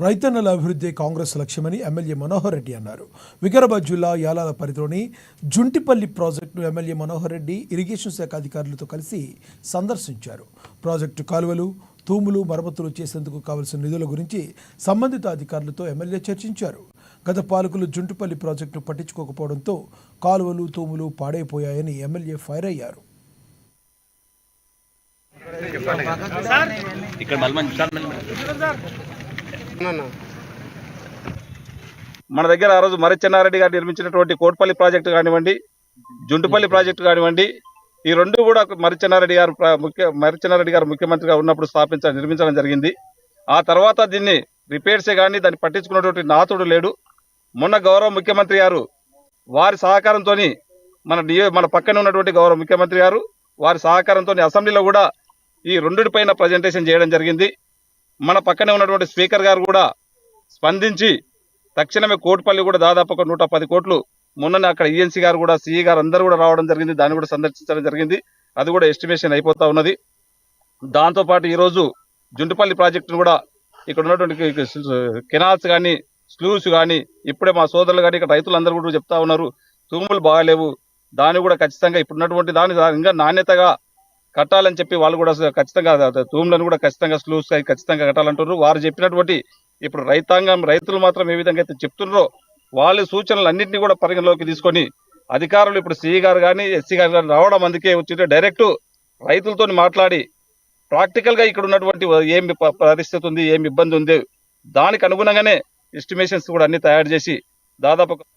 రైతన్నల అభివృద్ధి కాంగ్రెస్ లక్ష్యమని ఎమ్మెల్యే మనోహర్ రెడ్డి అన్నారు. వికారాబాద్ జిల్లా యాలాల పరిధిలోని జుంటిపల్లి ప్రాజెక్టును ఎమ్మెల్యే మనోహర్ రెడ్డి ఇరిగేషన్ శాఖ అధికారులతో కలిసి సందర్శించారు. ప్రాజెక్టు కాలువలు, తూములు మరమ్మతులు చేసేందుకు కావలసిన నిధుల గురించి సంబంధిత అధికారులతో ఎమ్మెల్యే చర్చించారు. గత పాలకులు జుంటిపల్లి ప్రాజెక్టును పట్టించుకోకపోవడంతో కాలువలు, తూములు పాడైపోయాయని ఎమ్మెల్యే ఫైర్ అయ్యారు. మన దగ్గర ఆ రోజు మర్రిచెన్నారెడ్డి గారు నిర్మించినటువంటి కోట్పల్లి ప్రాజెక్టు కానివ్వండి, జుంటుపల్లి ప్రాజెక్టు కానివ్వండి, ఈ రెండు కూడా మర్రిచెన్నారెడ్డి గారు ముఖ్యమంత్రిగా ఉన్నప్పుడు నిర్మించడం జరిగింది. ఆ తర్వాత దీన్ని రిపేర్సే కానీ దాన్ని పట్టించుకున్నటువంటి నాతుడు లేడు. మొన్న గౌరవ ముఖ్యమంత్రి గారు వారి సహకారంతో మన పక్కన ఉన్నటువంటి గౌరవ ముఖ్యమంత్రి గారు వారి సహకారంతో అసెంబ్లీలో కూడా ఈ రెండుపైన ప్రజెంటేషన్ చేయడం జరిగింది. మన పక్కనే ఉన్నటువంటి స్పీకర్ గారు కూడా స్పందించి తక్షణమే కోట్పల్లి కూడా దాదాపు ఒక 110 కోట్లు మొన్ననే అక్కడ ఈఎన్సీ గారు కూడా సిఈ గారు అందరూ కూడా రావడం జరిగింది. దాన్ని కూడా సందర్శించడం జరిగింది. అది కూడా ఎస్టిమేషన్ అయిపోతా ఉన్నది. దాంతోపాటు ఈరోజు జుంటుపల్లి ప్రాజెక్టును కూడా ఇక్కడ ఉన్నటువంటి కెనాల్స్ కానీ స్లూస్ కానీ ఇప్పుడే మా సోదరులు కానీ ఇక్కడ రైతులందరూ కూడా చెప్తా ఉన్నారు, తూములు బాగాలేవు, దాన్ని కూడా ఖచ్చితంగా ఇప్పుడున్నటువంటి దాన్ని ఇంకా నాణ్యతగా కట్టాలని చెప్పి వాళ్ళు కూడా ఖచ్చితంగా తూములను కూడా ఖచ్చితంగా స్లూస్ ఖచ్చితంగా కట్టాలంటున్నారు. వారు చెప్పినటువంటి ఇప్పుడు రైతులు మాత్రం ఏ విధంగా అయితే చెప్తున్నారో వాళ్ళ సూచనలు అన్నింటినీ కూడా పరిగణలోకి తీసుకొని అధికారులు ఇప్పుడు సిఈ గారు కానీ ఎస్సీ గారు కానీ రావడం, అందుకే వచ్చి డైరెక్ట్ రైతులతో మాట్లాడి ప్రాక్టికల్ గా ఇక్కడ ఉన్నటువంటి ఏమి పరిస్థితి ఉంది, ఏమి ఇబ్బంది ఉంది, దానికి అనుగుణంగానే ఎస్టిమేషన్స్ కూడా అన్ని తయారు చేసి దాదాపు